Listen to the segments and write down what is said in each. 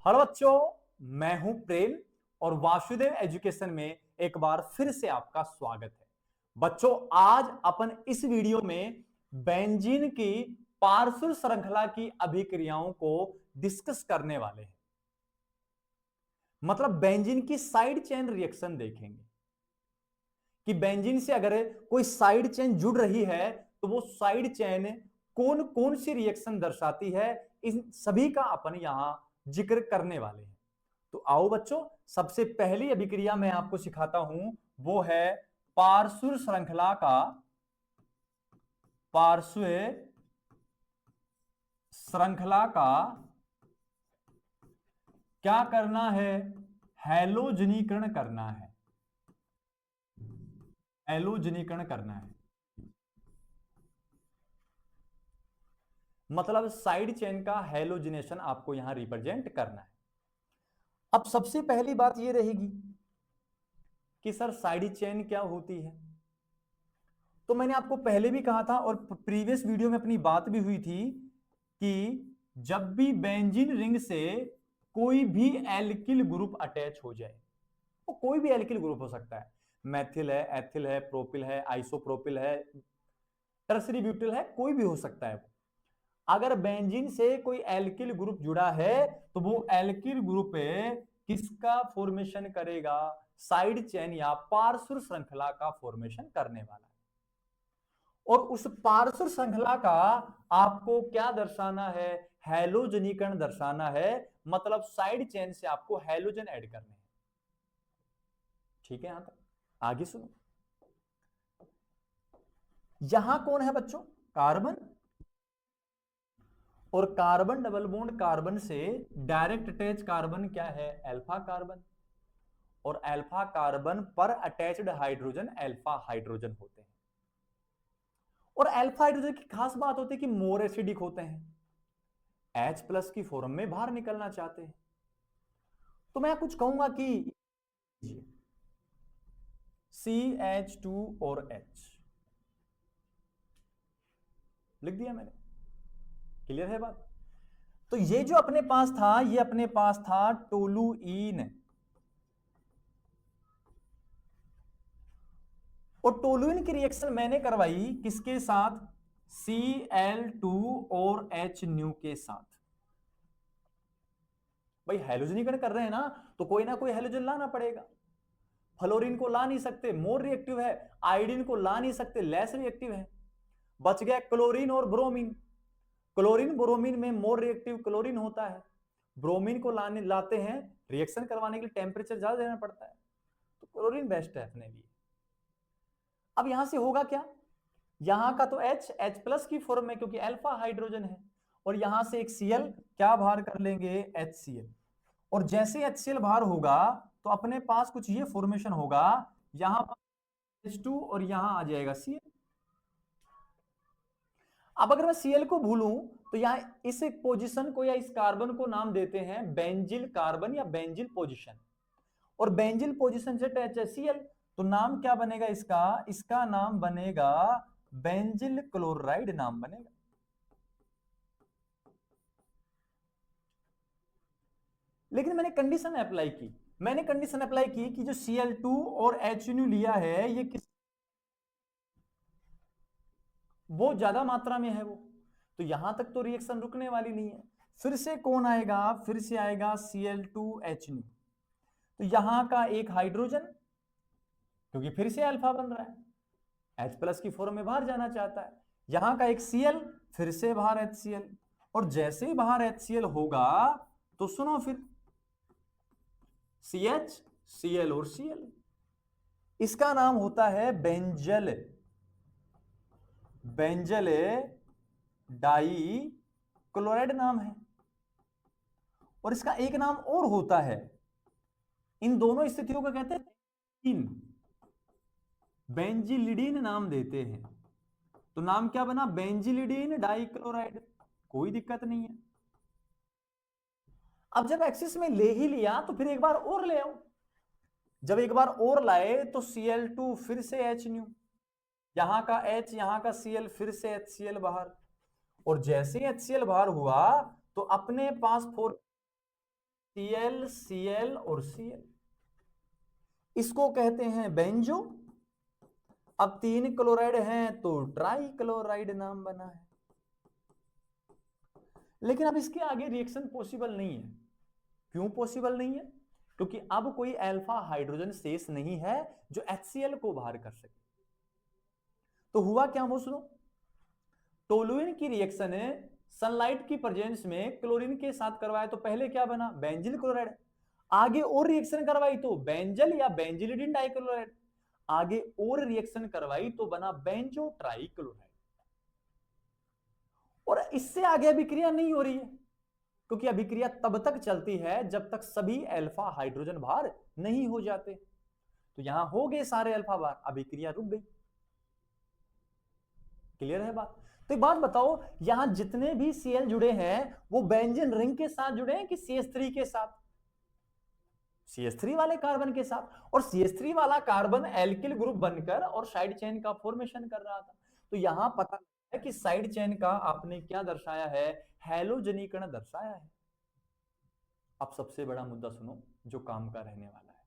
Hello बच्चों, मैं हूं प्रेम और वासुदेव एजुकेशन में एक बार फिर से आपका स्वागत है। बच्चों, आज अपन इस वीडियो में बेंजीन की पार्श्व श्रृंखला की अभिक्रियाओं को डिस्कस करने वाले हैं। मतलब बेंजीन की साइड चेन रिएक्शन देखेंगे कि बेंजीन से अगर कोई साइड चेन जुड़ रही है तो वो साइड चेन कौन कौन सी रिएक्शन दर्शाती है, इन सभी का अपन यहां जिक्र करने वाले हैं। तो आओ बच्चों, सबसे पहली अभिक्रिया मैं आपको सिखाता हूं, वो है पार्श्व श्रृंखला का पार्श्व श्रृंखला का क्या करना है, हैलोजनीकरण करना है। हैलोजनीकरण करना है मतलब साइड चेन का हैलोजिनेशन आपको यहां रिप्रेजेंट करना है। अब सबसे पहली बात यह रहेगी कि सर साइड चेन क्या होती है। तो मैंने आपको पहले भी कहा था और प्रीवियस वीडियो में अपनी बात भी हुई थी कि जब भी बेंजीन रिंग से कोई भी एल्किल ग्रुप अटैच हो जाए, वो कोई भी एल्किल ग्रुप हो सकता है, मैथिल है, एथिल है, प्रोपिल है, आइसोप्रोपिल है, टर्सरी ब्यूटिल है, कोई भी हो सकता है। अगर बेंजीन से कोई एल्किल ग्रुप जुड़ा है तो वो एल्किल ग्रुप किसका फॉर्मेशन करेगा, साइड चेन या पार्श्व श्रृंखला का फॉर्मेशन करने वाला है। और उस पार्श्व श्रृंखला का आपको क्या दर्शाना है, हैलोजनीकरण दर्शाना है। मतलब साइड चेन से आपको हैलोजन ऐड करने हैं। ठीक है, यहां तक आगे सुनो। यहां कौन है बच्चों, कार्बन, और कार्बन डबल बॉन्ड कार्बन से डायरेक्ट अटैच कार्बन क्या है, अल्फा कार्बन, और अल्फा कार्बन पर अटैच्ड हाइड्रोजन अल्फा हाइड्रोजन होते हैं। और अल्फा हाइड्रोजन की खास बात होती है कि मोर एसिडिक होते हैं, H प्लस की फॉर्म में बाहर निकलना चाहते हैं। तो मैं कुछ कहूंगा कि CH2 और H लिख दिया मैंने, क्लियर है बात। तो ये जो अपने पास था, ये अपने पास था टोलुइन, और टोलुइन की रिएक्शन मैंने करवाई किसके साथ, Cl2 और H न्यू के साथ। भाई हैलोजनीकरण कर रहे हैं ना, तो कोई ना कोई हैलोजन लाना पड़ेगा। फ्लोरीन को ला नहीं सकते, मोर रिएक्टिव है। आयोडीन को ला नहीं सकते, लेस रिएक्टिव है। बच गया क्लोरीन और ब्रोमीन। क्लोरीन ब्रोमीन में मोर रिएक्टिव क्लोरीन होता है। ब्रोमीन को लाते हैं, रिएक्शन करवाने के लिए टेम्परेचर ज्यादा देना पड़ता है, तो क्लोरीन बेस्ट है अपने लिए। अब यहां से होगा क्या, यहां का तो H प्लस की फॉर्म में, क्योंकि अल्फा हाइड्रोजन है, और यहां से एक Cl क्या बाहर कर लेंगे, HCl। और जैसे HCl बाहर होगा तो अपने पास कुछ ये फॉर्मेशन होगा, यहां पर H2 और यहां आ जाएगा Cl। अब अगर मैं Cl को भूलूं तो यहां इस पोजीशन को या इस कार्बन को नाम देते हैं बेंजिल कार्बन या बेंजिल पोजीशन, और बेंजिल पोजीशन से अटैच है Cl, तो नाम क्या बनेगा इसका, इसका नाम बनेगा बेंजिल क्लोराइड नाम बनेगा। लेकिन मैंने कंडीशन अप्लाई की, मैंने कंडीशन अप्लाई की कि जो Cl2 और HNO लिया है ये किस, वो ज्यादा मात्रा में है वो, तो यहां तक तो रिएक्शन रुकने वाली नहीं है। फिर से कौन आएगा, फिर से आएगा Cl2HNO, तो यहां का एक हाइड्रोजन, क्योंकि फिर से अल्फा बन रहा है, H प्लस की फॉर्म में बाहर जाना चाहता है। यहां का एक Cl, फिर से बाहर HCl, और जैसे ही बाहर HCl होगा तो सुनो फिर CH, Cl और Cl, इसका नाम होता है बेंजल, बेंजल डाई क्लोराइड नाम है। और इसका एक नाम और होता है, इन दोनों स्थितियों को कहते हैं बेंजिलिडीन नाम देते हैं। तो नाम क्या बना, बेंजिलिडीन डाइक्लोराइड, कोई दिक्कत नहीं है। अब जब एक्सिस में ले ही लिया तो फिर एक बार और ले आओ। जब एक बार और लाए तो Cl2 फिर से H न्यू, यहां का H, यहां का Cl, फिर से HCl बाहर, और जैसे HCl बाहर हुआ तो अपने पास Cl Cl और Cl, इसको कहते हैं बेंजो। अब 3 क्लोराइड हैं तो ट्राई क्लोराइड नाम बना है। लेकिन अब इसके आगे रिएक्शन पॉसिबल नहीं है। क्यों पॉसिबल नहीं है? क्योंकि अब कोई अल्फा हाइड्रोजन शेष नहीं है जो HCl को बाहर कर सके। तो हुआ क्या वो सुनो। टोलुइन की रिएक्शन है सनलाइट की प्रेजेंस में क्लोरीन के साथ करवाया तो पहले क्या बना? Benzyl chloride. आगे और रिएक्शन करवाई तो बेंजल या बेंजिलिडीन डाइक्लोराइड। आगे और रिएक्शन करवाई तो बना बेंजो ट्राइक्लोराइड। और इससे आगे अभिक्रिया नहीं हो रही है, क्योंकि अभिक्रिया तब तक चलती है जब तक सभी अल्फा हाइड्रोजन बाहर नहीं हो जाते। तो यहां हो गए सारे अल्फा बाहर, अभिक्रिया रुक गई। क्लियर है बात? तो एक बात बताओ, यहां जितने भी Cl जुड़े हैं वो बेंजीन रिंग के साथ जुड़े हैं कि CH3 के साथ? CH3 वाले कार्बन के साथ। और CH3 वाला कार्बन एल्किल ग्रुप बनकर और साइड चेन का फॉर्मेशन कर रहा था। तो यहां पता है कि साइड चेन का आपने क्या दर्शाया है? हैलोजनीकरण दर्शाया है। अब सबसे बड़ा मुद्दा सुनो जो काम का रहने वाला है।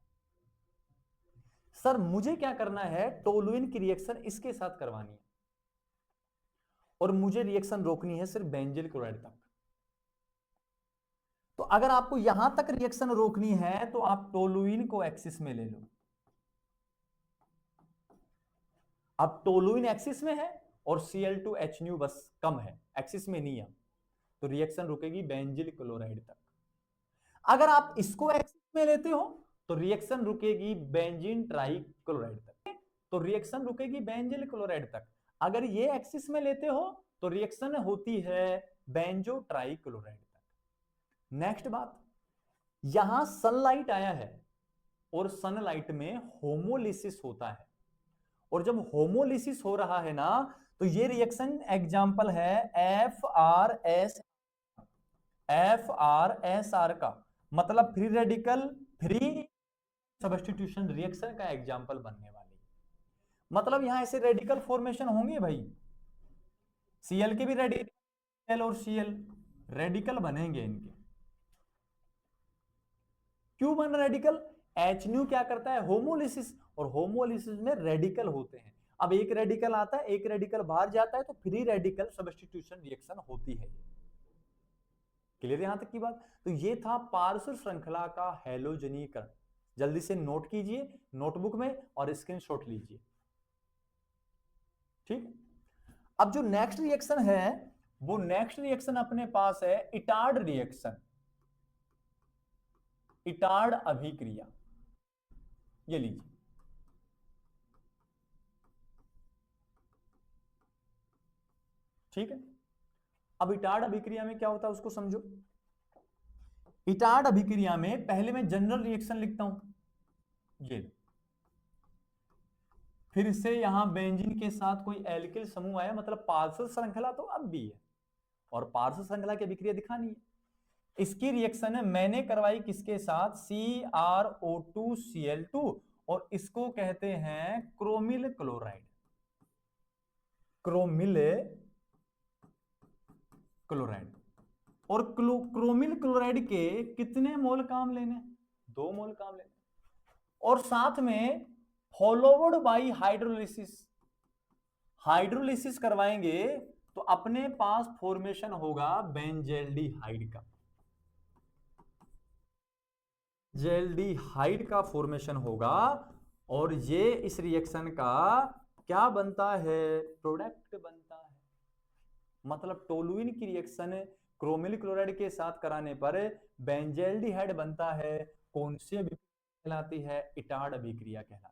सर मुझे क्या करना है? टोलुइन की रिएक्शन इसके साथ करवानी है और मुझे रिएक्शन रोकनी है सिर्फ बेंजिल क्लोराइड तक। तो अगर आपको यहां तक रिएक्शन रोकनी है तो आप टोलुइन को एक्सिस में ले लो। अब टोलुइन एक्सिस में है और Cl2H बस कम है, एक्सिस में नहीं है, तो रिएक्शन रुकेगी बेंजिल क्लोराइड तक। अगर आप इसको एक्सिस में लेते हो तो रिएक्शन रुकेगी बेंजीन ट्राइक्लोराइड तक। तो रिएक्शन रुकेगी बेंजिल क्लोराइड तक। अगर ये एक्सिस में लेते हो तो रिएक्शन होती है बेंजो ट्राइक्लोराइड तक। नेक्स्ट बात, यहां सनलाइट आया है और सनलाइट में होमोलिसिस होता है, और जब होमोलिसिस हो रहा है ना तो ये रिएक्शन एग्जांपल है FRSR का, मतलब free radical free substitution reaction का एग्जांपल बनने वाली। मतलब यहां ऐसे रेडिकल फॉर्मेशन होंगे भाई, Cl के भी रेडिकल और Cl रेडिकल बनेंगे इनके। क्यों बन रेडिकल? HNu क्या करता है? होमोलिसिस, और होमोलिसिस में रेडिकल होते हैं। अब एक रेडिकल आता है, एक रेडिकल बाहर जाता है, तो फ्री रेडिकल सब्स्टिट्यूशन रिएक्शन होती है। क्लियर यहां तक की बात? तो ये था पार्श्व श्रृंखला का हैलोजनीकरण। जल्दी से नोट कीजिए नोटबुक में और स्क्रीनशॉट लीजिए। ठीक, अब जो नेक्स्ट रिएक्शन है वो नेक्स्ट रिएक्शन अपने पास है इटार्ड रिएक्शन, इटार्ड अभिक्रिया। ये लीजिए, ठीक है। अब इटार्ड अभिक्रिया में क्या होता है उसको समझो। इटार्ड अभिक्रिया में पहले मैं जनरल रिएक्शन लिखता हूं, ये फिर से यहां बेंजीन के साथ कोई एल्किल समूह आया, मतलब पार्श्व श्रृंखला तो अब भी है और पार्श्व श्रृंखला की अभिक्रिया दिखानी है। इसकी रिएक्शन है मैंने करवाई किसके साथ? CrO2Cl2, और इसको कहते हैं क्रोमिल क्लोराइड। क्रोमिल क्लोराइड, और क्रोमिल क्लोराइड के कितने मोल काम लेने? 2 मोल काम लेने, और साथ में फॉलोवर्ड बाय हाइड्रोलिसिस। हाइड्रोलिसिस करवाएंगे तो अपने पास फॉर्मेशन होगा बेंजेल्डिहाइड का। जेल्डिहाइड का फॉर्मेशन होगा, और ये इस रिएक्शन का क्या बनता है? प्रोडक्ट बनता है। मतलब टोलुइन की रिएक्शन क्रोमिल क्लोराइड के साथ कराने पर बेंजेल्डिहाइड बनता है। कौन सी अभिक्रिया कहलाती है? इटार्ड अभिक्रिया कहलाती है।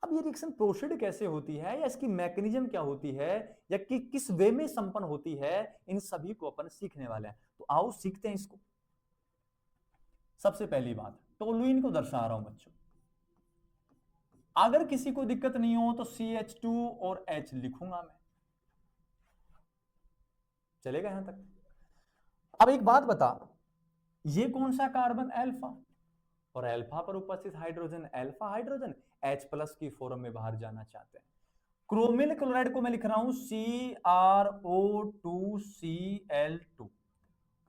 अब ये रिएक्शन प्रोसीड कैसे होती है, या इसकी मैकेनिज्म क्या होती है, या कि किस वे में संपन्न होती है, इन सभी को अपन सीखने वाले हैं। तो आओ सीखते हैं इसको। सबसे पहली बात, टोलुइन को दर्शा रहा हूं बच्चों। अगर किसी को दिक्कत नहीं हो तो CH2 और H लिखूंगा मैं, चलेगा यहां तक? अब एक बात बता, ये कौन सा कार्बन? अल्फा, और अल्फा पर उपस्थित हाइड्रोजन अल्फा हाइड्रोजन H+ की फॉर्म में बाहर जाना चाहते हैं। क्रोमिल क्लोराइड को मैं लिख रहा हूं CrO2Cl2,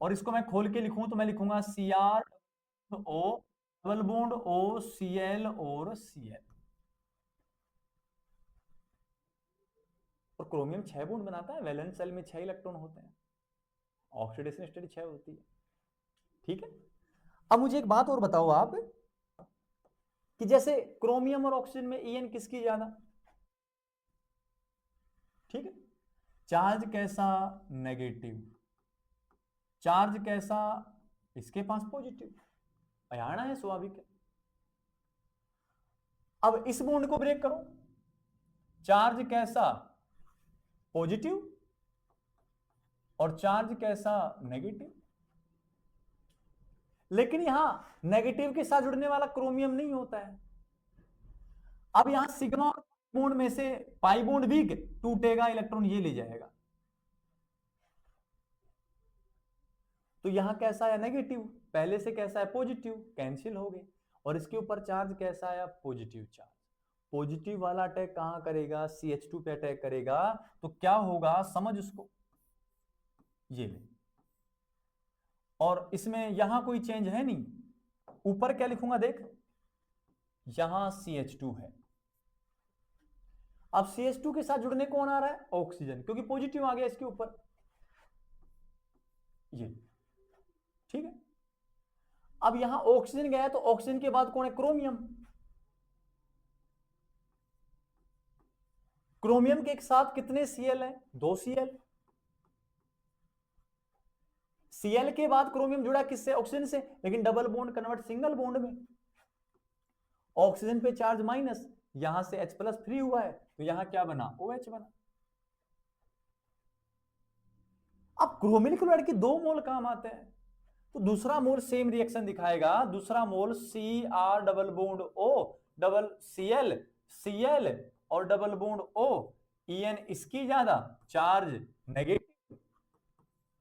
और इसको मैं खोल के लिखूं तो मैं लिखूंगा Cr O double bond O Cl और Cl। और क्रोमियम 6 बॉन्ड बनाता है, वैलेंस शेल में 6 इलेक्ट्रॉन होते हैं, ऑक्सीडेशन स्टेट 6 होती है। ठीक है, अब मुझे एक बात और बताओ आप कि जैसे क्रोमियम और ऑक्सीजन में En किसकी ज्यादा? ठीक है, चार्ज कैसा? नेगेटिव। चार्ज कैसा? इसके पास पॉजिटिव, अयाना है, स्वाभाविक है। अब इस बॉन्ड को ब्रेक करो, चार्ज कैसा? पॉजिटिव, और चार्ज कैसा? नेगेटिव। लेकिन यहां नेगेटिव के साथ जुड़ने वाला क्रोमियम नहीं होता है। अब यहां सिग्मा और बॉन्ड में से पाई बॉन्ड वीक, टूटेगा, इलेक्ट्रॉन ये ले जाएगा, तो यहां कैसा आया? नेगेटिव। पहले से कैसा है? पॉजिटिव, कैंसिल हो गए। और इसके ऊपर चार्ज कैसा आया? Positive charge. पॉजिटिव वाला अटैक कहां करेगा? CH2 पे अटैक करेगा, तो क्या होगा समझ उसको, ये ले। और इसमें यहां कोई चेंज है नहीं, ऊपर क्या लिखूंगा देख, यहां CH2 है। अब CH2 के साथ जुड़ने कौन आ रहा है? ऑक्सीजन, क्योंकि पॉजिटिव आ गया इसके ऊपर, ये। ठीक है, अब यहां ऑक्सीजन गया है, तो ऑक्सीजन के बाद कौन है? क्रोमियम। क्रोमियम के एक साथ कितने Cl है? 2 Cl। Cl के बाद क्रोमियम जुड़ा किससे? ऑक्सीजन से, लेकिन double bond convert single bond में। ऑक्सीजन पे चार्ज माइनस, यहां से H प्लस फ्री हुआ है, तो यहां क्या बना? OH बना। अब क्रोमिल क्लोराइड के 2 मोल काम आते हैं, तो दूसरा मोल सेम रिएक्शन दिखाएगा। दूसरा मोल Cr double bond O double Cl, Cl और डबल बॉन्ड O, En इसकी ज्यादा, चार्ज नेगेटिव,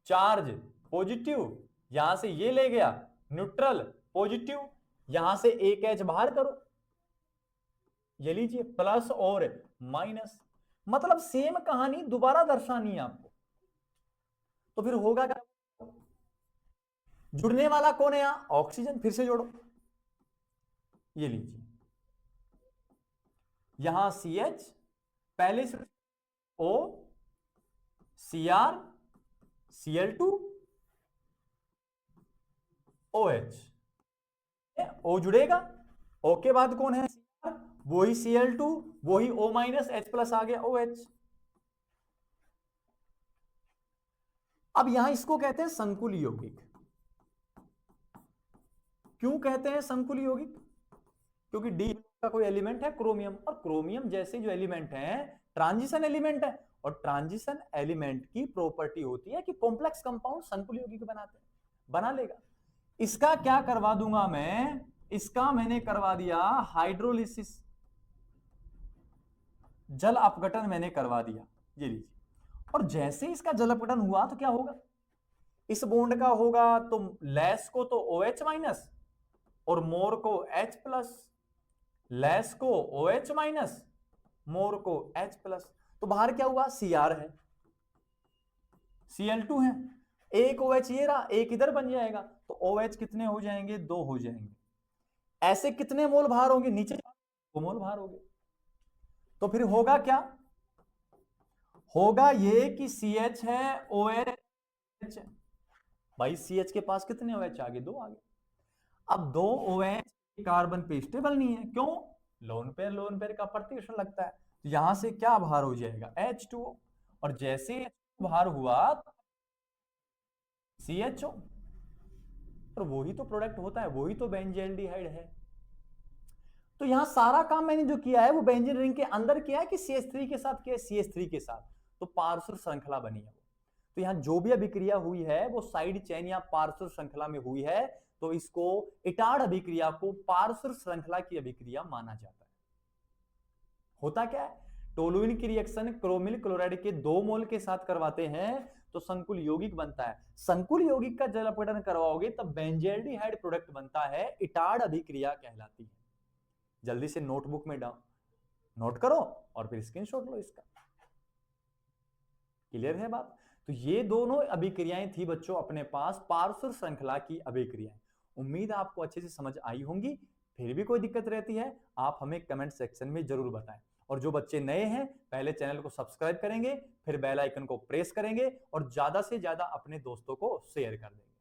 चार्ज पॉजिटिव, यहां से ये ले गया न्यूट्रल पॉजिटिव, यहां से एक H बाहर करो, ये लीजिए प्लस और माइनस। मतलब सेम कहानी दोबारा दर्शानी है आपको। तो फिर होगा क्या? जुड़ने वाला कौन है? यहां ऑक्सीजन, फिर से जोड़ो, ये लीजिए, यहां CH, पहले से O, Cr, Cl2, OH, O जुड़ेगा, O के बाद कौन है? Cr, वही Cl2, वही O माइनस, H प्लस आ गया OH। अब यहां इसको कहते हैं संकुल यौगिक। क्यों कहते हैं संकुल यौगिक? क्योंकि डी का कोई एलिमेंट है क्रोमियम, और क्रोमियम जैसे जो एलिमेंट है ट्रांजिशन एलिमेंट है, और ट्रांजिशन एलिमेंट की प्रॉपर्टी होती है कि कॉम्प्लेक्स कंपाउंड संकुल यौगिक बनाते हैं, बना लेगा। इसका क्या करवा दूंगा मैं? इसका मैंने करवा दिया हाइड्रोलिसिस, जल अपघटन मैंने करवा दिया, ये लीजिए। और जैसे इसका जल अपघटन हुआ तो क्या होगा? इस बॉन्ड का होगा तो लेस को तो OH माइनस, और मोर को H प्लस, लेस को OH माइनस, मोर को H प्लस। तो बाहर क्या हुआ? Cr है, Cl2 है, एक OH ये रहा, एक इधर बन जाएगा, तो OH कितने हो जाएंगे? 2 हो जाएंगे। ऐसे कितने मोल बाहर होंगे? नीचे 2 मोल बाहर होंगे। तो फिर होगा क्या? होगा ये कि CH है, OH है। भाई CH के पास कितने OH आगे? 2 आगे। अब 2 OH कार्बन पे स्टेबल नहीं है, क्यों? लोन पेयर का प्रतिकर्षण लगता है, तो यहां से क्या बाहर हो जाएगा? H2O, और जैसे बाहर हुआ CHO, और वही तो प्रोडक्ट होता है, वही तो बेंजील्डिहाइड है। तो यहां सारा काम मैंने जो किया है वो बेंजीन रिंग के अंदर किया है कि CH3 के साथ किया है? CH3 के साथ, तो पार्श्व श्रृंखला बनी है। तो यहां जो भी अभिक्रिया हुई है वो साइड चेन या पार्श्व श्रृंखला में हुई है, तो इसको इटार्ड अभिक्रिया को पार्श्व श्रृंखला की अभिक्रिया माना जाता है। होता क्या है? टोलुइन की रिएक्शन क्रोमिल क्लोराइड के 2 मोल के साथ करवाते हैं तो संकुल यौगिक बनता है। संकुल यौगिक का जल अपघटन करवाओगे तब बेंजील्डिहाइड प्रोडक्ट बनता है, इटार्ड अभिक्रिया कहलाती है। जल्दी से नोटबुक में नोट करो और फिर स्क्रीनशॉट लो इसका। क्लियर है बात? तो ये दोनों अभिक्रियाएं थी बच्चों अपने पास, पार्श्व श्रृंखला की अभिक्रियाएं। उम्मीद है आपको अच्छे से समझ आई होंगी। फिर भी कोई दिक्कत रहती है आप हमें कमेंट सेक्शन में जरूर बताएं। और जो बच्चे नए हैं पहले चैनल को सब्सक्राइब करेंगे, फिर बेल आइकन को प्रेस करेंगे और ज्यादा से ज्यादा अपने दोस्तों को शेयर कर देंगे।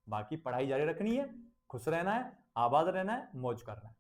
बाकी पढ़ाई जारी रखनी है, खुश रहना है, आबाद रहना है, मौज करना है।